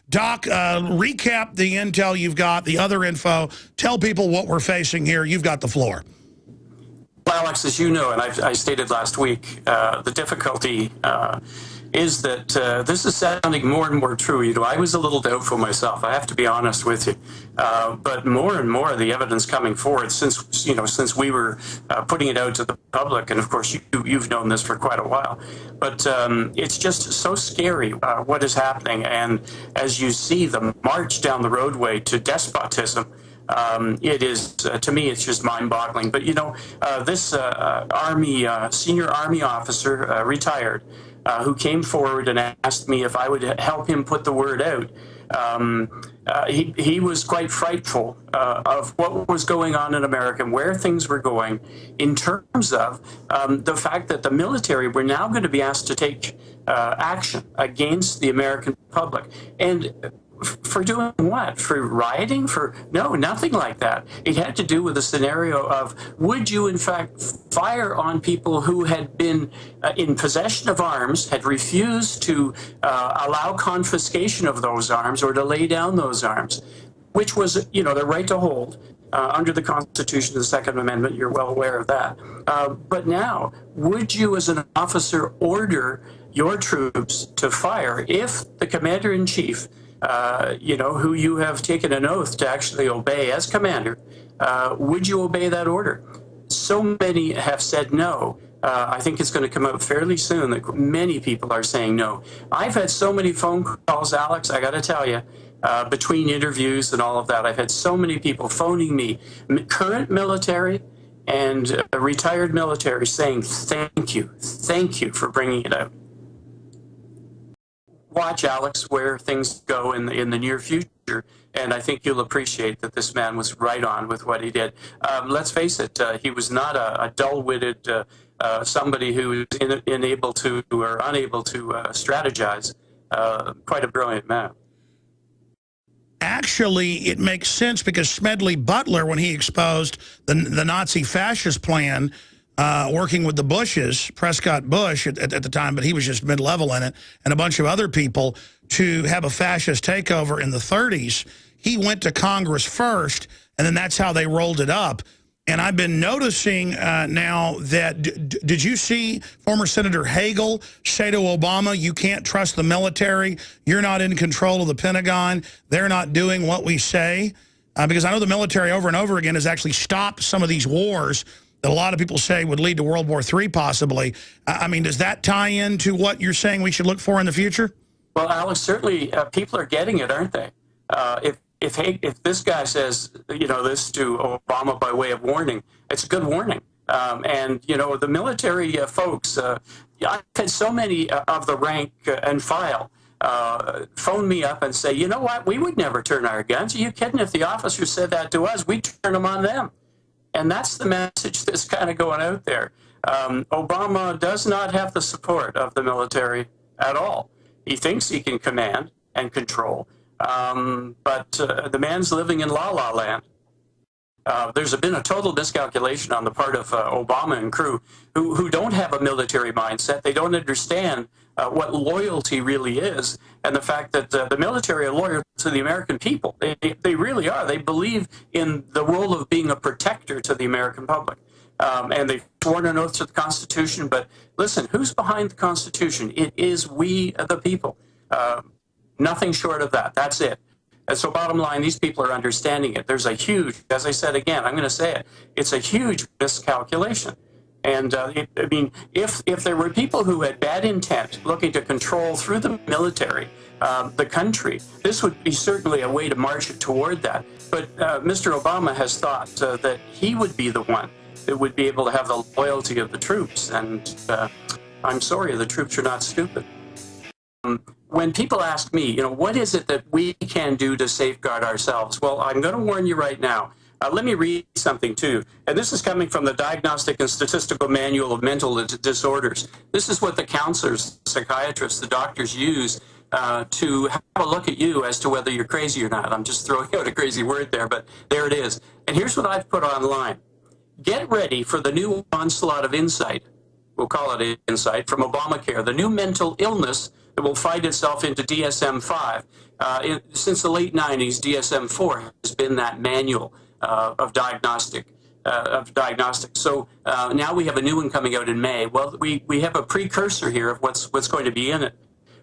Doc, recap the intel you've got, the other info. Tell people what we're facing here. You've got the floor. Well, Alex, as you know, and I stated last week, the difficulty is that this is sounding more and more true. You know, I was a little doubtful myself, I have to be honest with you. But more and more of the evidence coming forward since we were putting it out to the public, and of course you've known this for quite a while. But it's just so scary what is happening. And as you see the march down the roadway to despotism, it is, to me, it's just mind-boggling. But, you know, this senior Army officer, retired, who came forward and asked me if I would help him put the word out, he was quite frightful of what was going on in America and where things were going in terms of the fact that the military were now going to be asked to take action against the American public. And for doing what? For rioting? No, nothing like that. It had to do with a scenario of, would you in fact fire on people who had been in possession of arms, had refused to allow confiscation of those arms or to lay down those arms, which was, you know, their right to hold under the Constitution, the Second Amendment. You're well aware of that. But now, would you as an officer order your troops to fire if the commander-in-chief, who you have taken an oath to actually obey as commander, would you obey that order? So many have said no. I think it's going to come out fairly soon that many people are saying no. I've had so many phone calls, Alex, I got to tell you, between interviews and all of that, I've had so many people phoning me, current military and retired military, saying thank you for bringing it out. Watch, Alex, where things go in the near future, and I think you'll appreciate that this man was right on with what he did. Let's face it, he was not a dull-witted somebody who is unable to strategize. Quite a brilliant man. Actually, it makes sense because Smedley Butler, when he exposed the Nazi fascist plan, working with the Bushes, Prescott Bush at the time, but he was just mid-level in it, and a bunch of other people, to have a fascist takeover in the 30s. He went to Congress first, and then that's how they rolled it up. And I've been noticing now that, did you see former Senator Hagel say to Obama, you can't trust the military, you're not in control of the Pentagon, they're not doing what we say? Because I know the military over and over again has actually stopped some of these wars that a lot of people say would lead to World War III possibly. I mean, does that tie into what you're saying we should look for in the future? Well, Alex, certainly people are getting it, aren't they? If this guy says, you know, this to Obama by way of warning, it's a good warning. And, you know, the military folks, I've had so many of the rank and file phone me up and say, you know what, we would never turn our guns. Are you kidding? If the officer said that to us, we'd turn them on them. And that's the message that's kind of going out there. Obama does not have the support of the military at all. He thinks he can command and control, but the man's living in la-la land. There's been a total miscalculation on the part of Obama and crew who don't have a military mindset. They don't understand what loyalty really is, and the fact that the military are loyal to the American people. They really are. They believe in the role of being a protector to the American public. And they've sworn an oath to the Constitution. But listen, who's behind the Constitution? It is we, the people. Nothing short of that. That's it. And so bottom line, these people are understanding it. There's a huge, as I said again, I'm going to say it, it's a huge miscalculation. And I mean, if there were people who had bad intent looking to control through the military the country, this would be certainly a way to march it toward that. But Mr. Obama has thought that he would be the one that would be able to have the loyalty of the troops. And I'm sorry, the troops are not stupid. When people ask me, you know, what is it that we can do to safeguard ourselves? Well, I'm going to warn you right now. Let me read something too. And this is coming from the Diagnostic and Statistical Manual of Mental Disorders. This is what the counselors, psychiatrists, the doctors use to have a look at you as to whether you're crazy or not. I'm just throwing out a crazy word there, but there it is. And here's what I've put online. Get ready for the new onslaught of insight. We'll call it insight from Obamacare, the new mental illness It will fight itself into DSM-5. Since the late 90s, DSM-4 has been that manual of diagnostics. So now we have a new one coming out in May. Well, we have a precursor here of what's going to be in it.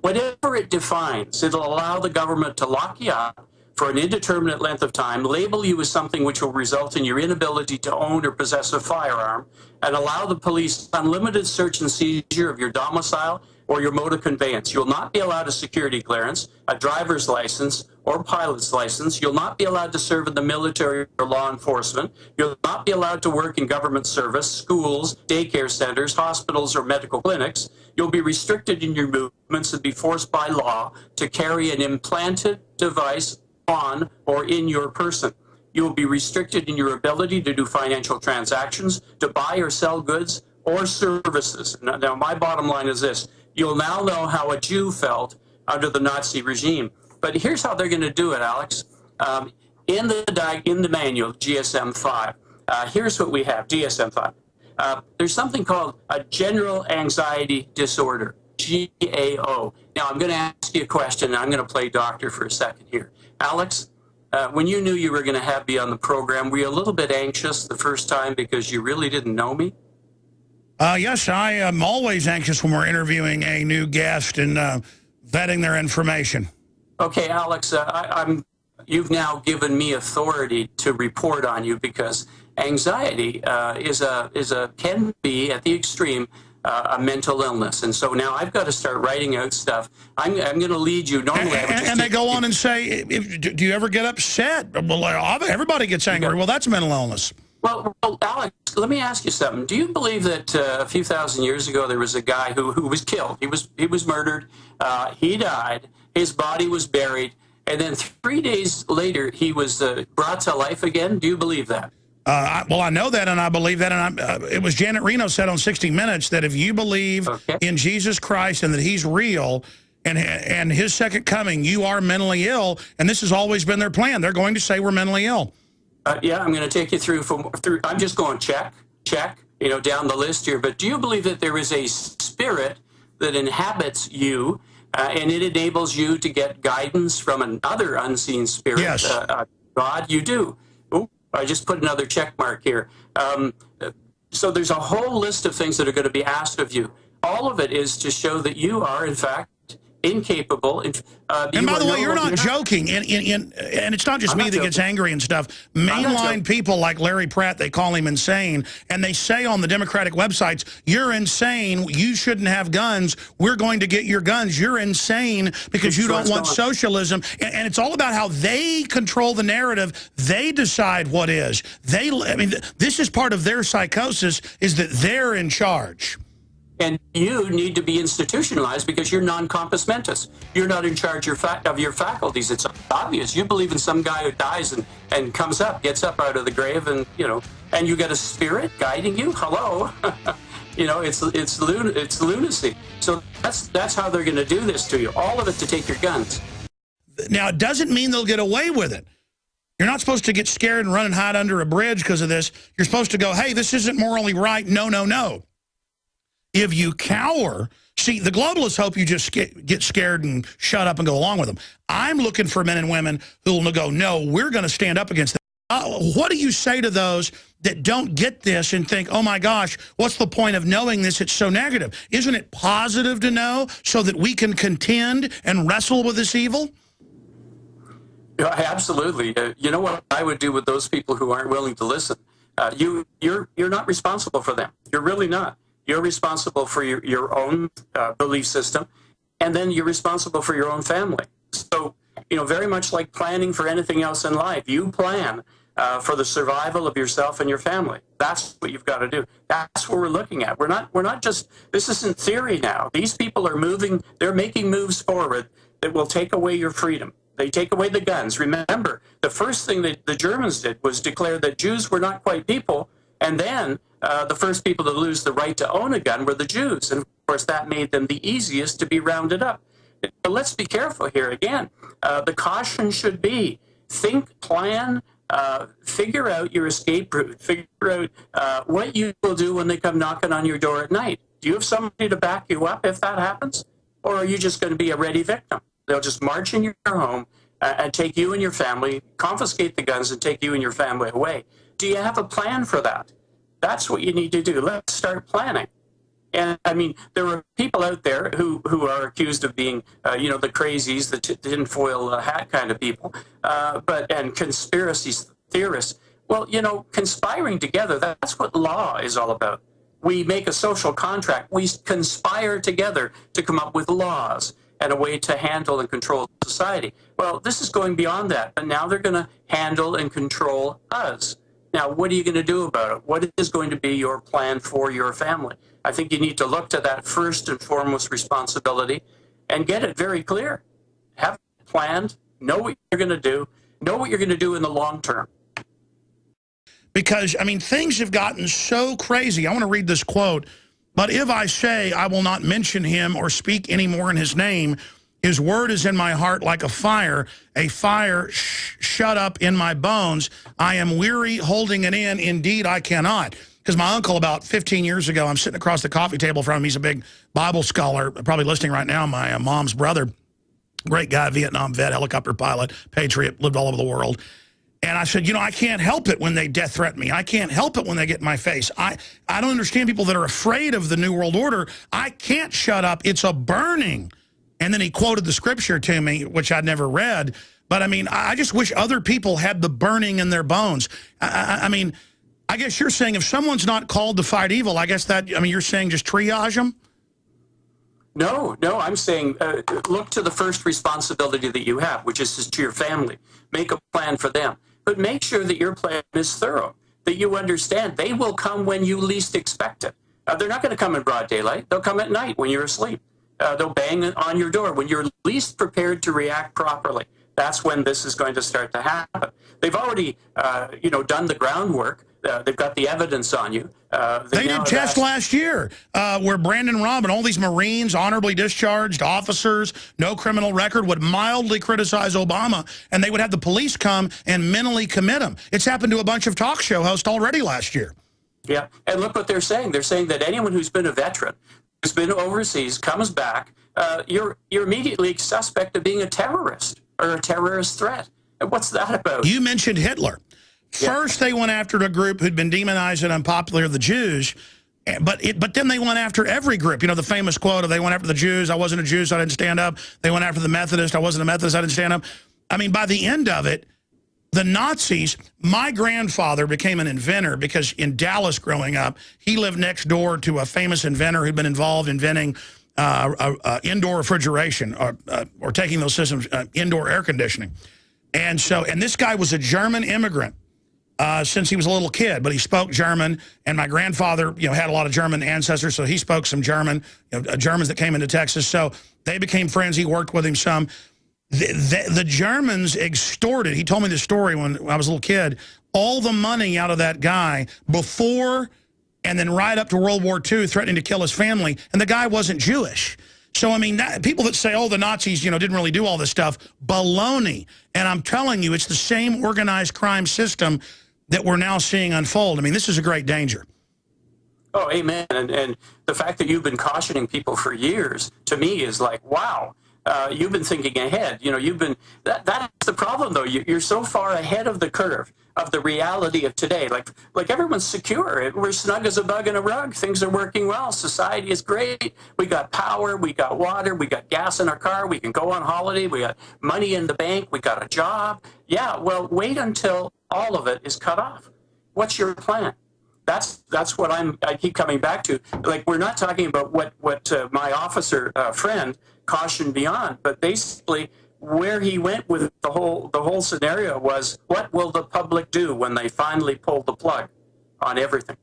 Whatever it defines, it'll allow the government to lock you up for an indeterminate length of time, label you as something which will result in your inability to own or possess a firearm, and allow the police unlimited search and seizure of your domicile or your mode of conveyance. You'll not be allowed a security clearance, a driver's license, or pilot's license. You'll not be allowed to serve in the military or law enforcement. You'll not be allowed to work in government service, schools, daycare centers, hospitals, or medical clinics. You'll be restricted in your movements and be forced by law to carry an implanted device on or in your person. You will be restricted in your ability to do financial transactions, to buy or sell goods or services. Now, my bottom line is this. You'll now know how a Jew felt under the Nazi regime. But here's how they're going to do it, Alex. In the manual, GSM-5, here's what we have, DSM-5. There's something called a general anxiety disorder, GAO. Now, I'm going to ask you a question, and I'm going to play doctor for a second here. Alex, when you knew you were going to have me on the program, were you a little bit anxious the first time because you really didn't know me? Yes, I am always anxious when we're interviewing a new guest and vetting their information. Okay, Alex, you've now given me authority to report on you because anxiety can be at the extreme a mental illness, and so now I've got to start writing out stuff. I'm going to lead you. Normally, and they go on and say, "Do you ever get upset?" Well, everybody gets angry. Well, that's mental illness. Well, Alex, let me ask you something. Do you believe that a few thousand years ago there was a guy who was killed? He was murdered. He died. His body was buried, and then 3 days later he was brought to life again. Do you believe that? Well, I know that, and I believe that, and it was Janet Reno said on 60 Minutes that if you believe in Jesus Christ and that He's real and His second coming, you are mentally ill, and this has always been their plan. They're going to say we're mentally ill. Yeah, I'm going to take you through. I'm just going check, down the list here. But do you believe that there is a spirit that inhabits you, and it enables you to get guidance from another unseen spirit? Yes. God, you do. Oh, I just put another check mark here. So there's a whole list of things that are going to be asked of you. All of it is to show that you are, in fact, incapable. And by the way, you're not joking. And it's not just me that gets angry and stuff. Mainline people like Larry Pratt, they call him insane. And they say on the Democratic websites, you're insane. You shouldn't have guns. We're going to get your guns. You're insane because you don't want socialism. And it's all about how they control the narrative. They decide what is. This is part of their psychosis, is that they're in charge. And you need to be institutionalized because you're non-compos mentis. You're not in charge of your faculties. It's obvious. You believe in some guy who dies and gets up out of the grave, and and you got a spirit guiding you. Hello, it's lunacy. So that's how they're going to do this to you. All of it to take your guns. Now, it doesn't mean they'll get away with it. You're not supposed to get scared and run and hide under a bridge because of this. You're supposed to go, hey, this isn't morally right. No, no, no. If you cower, see, the globalists hope you just get scared and shut up and go along with them. I'm looking for men and women who will go, no, we're going to stand up against them. What do you say to those that don't get this and think, oh, my gosh, what's the point of knowing this? It's so negative. Isn't it positive to know so that we can contend and wrestle with this evil? Yeah, absolutely. You know what I would do with those people who aren't willing to listen? You're not responsible for them. You're really not. You're responsible for your own belief system, and then you're responsible for your own family. So, very much like planning for anything else in life, you plan for the survival of yourself and your family. That's what you've got to do. That's what we're looking at. We're not just, this isn't theory now. These people are moving, they're making moves forward that will take away your freedom. They take away the guns. Remember, the first thing that the Germans did was declare that Jews were not quite people, and then the first people to lose the right to own a gun were the Jews. And, of course, that made them the easiest to be rounded up. But let's be careful here. Again, the caution should be think, plan, figure out your escape route, figure out what you will do when they come knocking on your door at night. Do you have somebody to back you up if that happens? or are you just going to be a ready victim? They'll just march in your home and take you and your family, confiscate the guns, and take you and your family away. Do you have a plan for that? That's what you need to do. Let's start planning. And I mean, there are people out there who are accused of being, the crazies, the tinfoil hat kind of people, and conspiracy theorists. Well, conspiring together, that's what law is all about. We make a social contract. We conspire together to come up with laws and a way to handle and control society. Well, this is going beyond that, but now they're going to handle and control us. Now, what are you going to do about it? What is going to be your plan for your family? I think you need to look to that first and foremost responsibility and get it very clear. Have it planned, know what you're going to do, know what you're going to do in the long term. Because, I mean, things have gotten so crazy. I want to read this quote. But if I say I will not mention him or speak any more in his name, his word is in my heart like a fire shut up in my bones. I am weary holding it in. Indeed, I cannot. Because my uncle, about 15 years ago, I'm sitting across the coffee table from him. He's a big Bible scholar, probably listening right now, my mom's brother. Great guy, Vietnam vet, helicopter pilot, patriot, lived all over the world. And I said, I can't help it when they death threaten me. I can't help it when they get in my face. I don't understand people that are afraid of the New World Order. I can't shut up. It's a burning. And then he quoted the scripture to me, which I'd never read. But, I mean, I just wish other people had the burning in their bones. I mean, I guess you're saying if someone's not called to fight evil, I guess you're saying just triage them? No, I'm saying look to the first responsibility that you have, which is to your family. Make a plan for them. But make sure that your plan is thorough, that you understand they will come when you least expect it. They're not going to come in broad daylight. They'll come at night when you're asleep. They'll bang on your door when you're least prepared to react properly. That's when this is going to start to happen. They've already, done the groundwork. They've got the evidence on you. They did tests last year where Brandon Robb and all these Marines, honorably discharged officers, no criminal record, would mildly criticize Obama, and they would have the police come and mentally commit them. It's happened to a bunch of talk show hosts already last year. Yeah, and look what they're saying. They're saying that anyone who's been a veteran, who's been overseas, comes back, you're immediately suspect of being a terrorist or a terrorist threat. And what's that about? You mentioned Hitler. First, they went after a group who'd been demonized and unpopular, the Jews, but then they went after every group. The famous quote of they went after the Jews, I wasn't a Jew, so I didn't stand up. They went after the Methodist, I wasn't a Methodist, I didn't stand up. I mean, by the end of it, the Nazis, my grandfather became an inventor because in Dallas growing up, he lived next door to a famous inventor who'd been involved inventing indoor refrigeration or taking those systems, indoor air conditioning. And this guy was a German immigrant. Since he was a little kid, but he spoke German, and my grandfather, had a lot of German ancestors, so he spoke some German, Germans that came into Texas, so they became friends. He worked with him some. The Germans extorted, he told me this story when I was a little kid, all the money out of that guy before and then right up to World War II, threatening to kill his family, and the guy wasn't Jewish. So, I mean, people that say, oh, the Nazis, didn't really do all this stuff, baloney. And I'm telling you, it's the same organized crime system that we're now seeing unfold. I mean, this is a great danger. Oh, amen. And the fact that you've been cautioning people for years, to me, is like, wow, you've been thinking ahead. That's the problem, though. You're so far ahead of the curve of the reality of today. Like everyone's secure. We're snug as a bug in a rug. Things are working well. Society is great. We got power. We got water. We got gas in our car. We can go on holiday. We got money in the bank. We got a job. Yeah, well, wait until all of it is cut off. What's your plan? That's what I keep coming back to. Like, we're not talking about what my officer friend cautioned beyond, but basically where he went with the whole scenario was, what will the public do when they finally pull the plug on everything?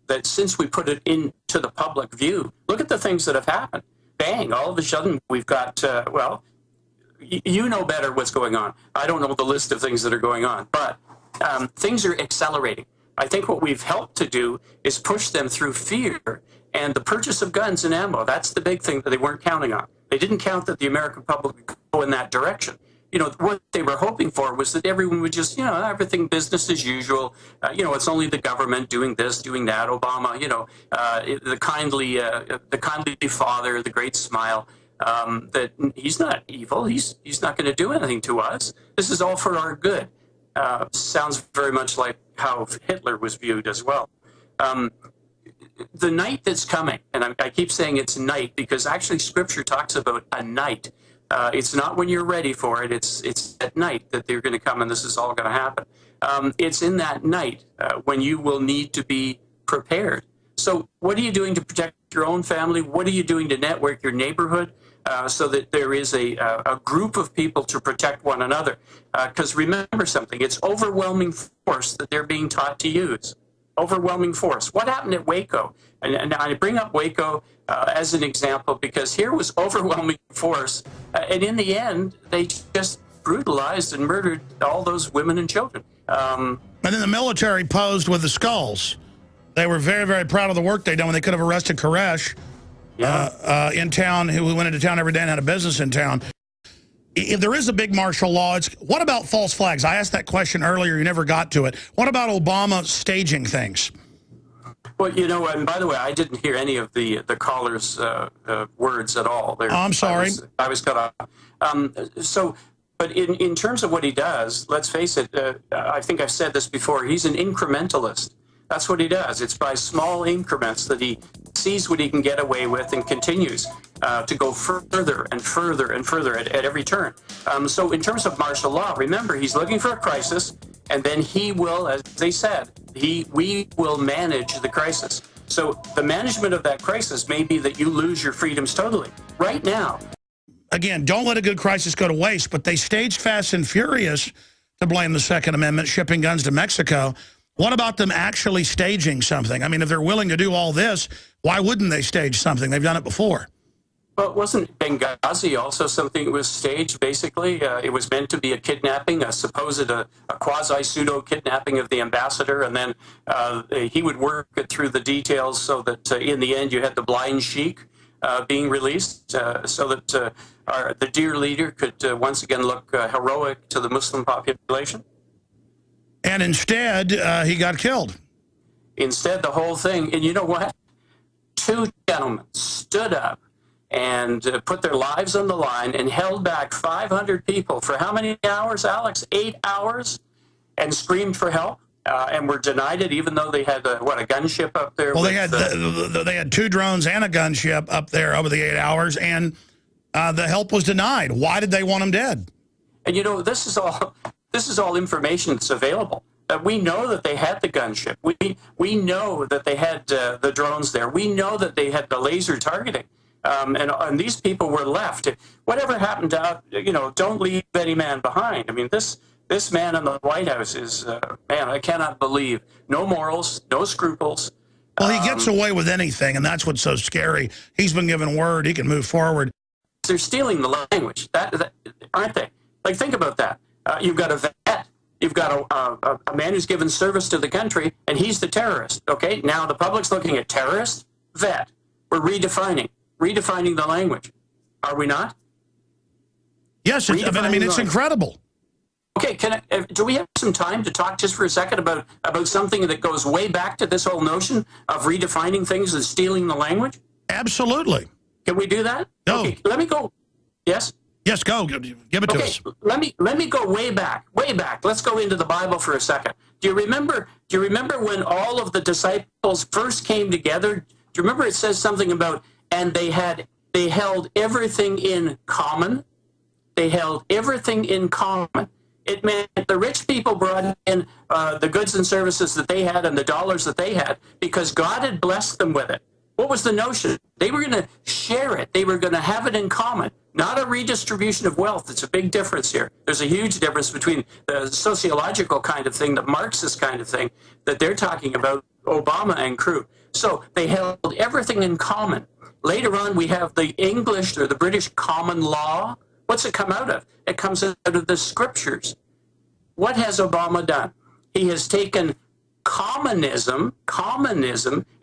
That since we put it into the public view, look at the things that have happened. Bang, all of a sudden we've got, you know better what's going on. I don't know the list of things that are going on, but things are accelerating. I think what we've helped to do is push them through fear and the purchase of guns and ammo. That's the big thing that they weren't counting on. They didn't count that the American public would go in that direction. what they were hoping for was that everyone would just, everything business as usual. It's only the government doing this, doing that. Obama, the kindly father, the great smile. That he's not evil. He's not going to do anything to us. This is all for our good. Sounds very much like how Hitler was viewed as well. The night that's coming, and I keep saying it's night because actually Scripture talks about a night. It's not when you're ready for it. It's at night that they're going to come, and this is all going to happen. It's in that night when you will need to be prepared. So what are you doing to protect your own family? What are you doing to network your neighborhood so that there is a group of people to protect one another? Because remember something, it's overwhelming force that they're being taught to use. Overwhelming force. What happened at Waco? And I bring up Waco as an example because here was overwhelming force. And in the end, they just brutalized and murdered all those women and children. And then the military posed with the skulls. They were very, very proud of the work they'd done when they could have arrested Koresh in town, who went into town every day and had a business in town. If there is a big martial law, what about false flags? I asked that question earlier. You never got to it. What about Obama staging things? Well, and by the way, I didn't hear any of the caller's words at all. I'm sorry. I was cut off. But in terms of what he does, let's face it, I think I've said this before, he's an incrementalist. That's what he does. It's by small increments that he sees what he can get away with and continues to go further and further and further at every turn. So in terms of martial law, remember, he's looking for a crisis, and then he will, as they said, we will manage the crisis. So the management of that crisis may be that you lose your freedoms totally. Right now. Again, don't let a good crisis go to waste, but they staged Fast and Furious to blame the Second Amendment, shipping guns to Mexico. What about them actually staging something? I mean, if they're willing to do all this, why wouldn't they stage something? They've done it before. Well, wasn't Benghazi also something that was staged, basically? It was meant to be a kidnapping, a supposed a quasi-pseudo-kidnapping of the ambassador, and then he would work it through the details so that in the end you had the blind sheik being released so that the dear leader could once again look heroic to the Muslim population. And instead, he got killed. Instead, the whole thing, and you know what? Two gentlemen stood up and put their lives on the line and held back 500 people for how many hours, Alex? 8 hours, and screamed for help, and were denied it, even though they had a gunship up there. Well, they had two drones and a gunship up there over the 8 hours, and the help was denied. Why did they want them dead? And this is all information that's available. We know that they had the gunship. We know that they had the drones there. We know that they had the laser targeting. And these people were left. Whatever happened to, don't leave any man behind. I mean, this man in the White House is, man, I cannot believe. No morals, no scruples. Well, he gets away with anything, and that's what's so scary. He's been given word he can move forward. They're stealing the language, aren't they? Like, think about that. You've got a vet. You've got a man who's given service to the country, and he's the terrorist. Okay, now the public's looking at terrorist, vet. We're redefining the language. Are we not? Yes, it's incredible. Okay, do we have some time to talk just for a second about something that goes way back to this whole notion of redefining things and stealing the language? Absolutely. Can we do that? No. Okay, let me go. Yes? Yes, go. Give it to us. Let me go way back. Let's go into the Bible for a second. Do you remember when all of the disciples first came together? Do you remember it says something about, and they held everything in common? They held everything in common. It meant the rich people brought in the goods and services that they had and the dollars that they had because God had blessed them with it. What was the notion? They were going to share it. They were going to have it in common, not a redistribution of wealth. It's a big difference here. There's a huge difference between the sociological kind of thing, the Marxist kind of thing that they're talking about, Obama and crew. So they held everything in common. Later on, we have the English or the British common law. What's it come out of? It comes out of the scriptures. What has Obama done? He has taken communism,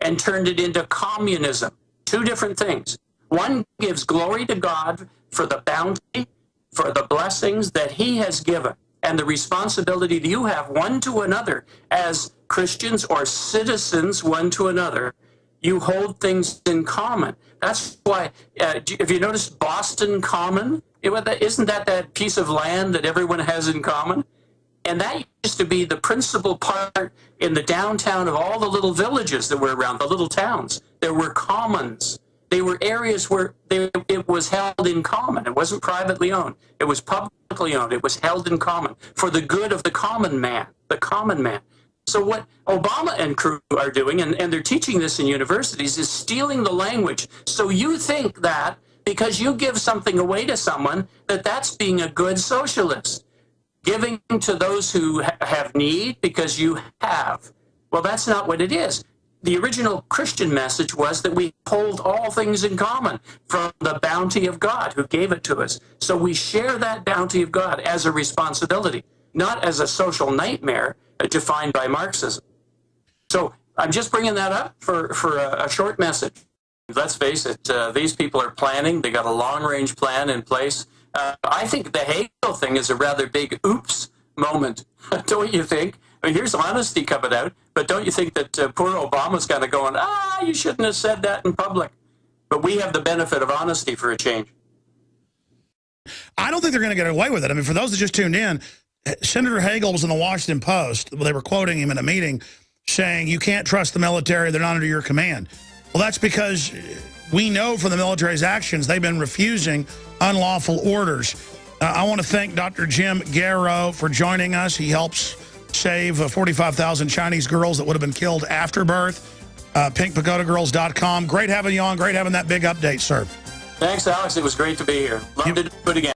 and turned it into communism. Two different things. One gives glory to God for the bounty for the blessings that he has given and the responsibility that you have one to another as Christians or citizens one to another. You hold things in common. That's why, if you notice Boston Common, isn't that piece of land that everyone has in common? And that used to be the principal part in the downtown of all the little villages that were around, the little towns. There were commons. They were areas where it was held in common. It wasn't privately owned. It was publicly owned. It was held in common for the good of the common man, the common man. So what Obama and crew are doing, and they're teaching this in universities, is stealing the language. So you think that because you give something away to someone, that's being a good socialist. Giving to those who have need because you have. Well, that's not what it is. The original Christian message was that we hold all things in common from the bounty of God who gave it to us. So we share that bounty of God as a responsibility, not as a social nightmare defined by Marxism. So I'm just bringing that up for a short message. Let's face it, these people are planning. They got a long-range plan in place. I think the Hegel thing is a rather big oops moment, don't you think? I mean, here's honesty coming out, but don't you think that poor Obama's kind of going, you shouldn't have said that in public? But we have the benefit of honesty for a change. I don't think they're going to get away with it. I mean, for those that just tuned in, Senator Hagel was in the Washington Post. They were quoting him in a meeting saying, you can't trust the military. They're not under your command. Well, that's because we know from the military's actions, they've been refusing unlawful orders. I want to thank Dr. Jim Garrow for joining us. He helps save 45,000 Chinese girls that would have been killed after birth. PinkPagodaGirls.com. Great having you on. Great having that big update, sir. Thanks, Alex. It was great to be here. Love to do it again.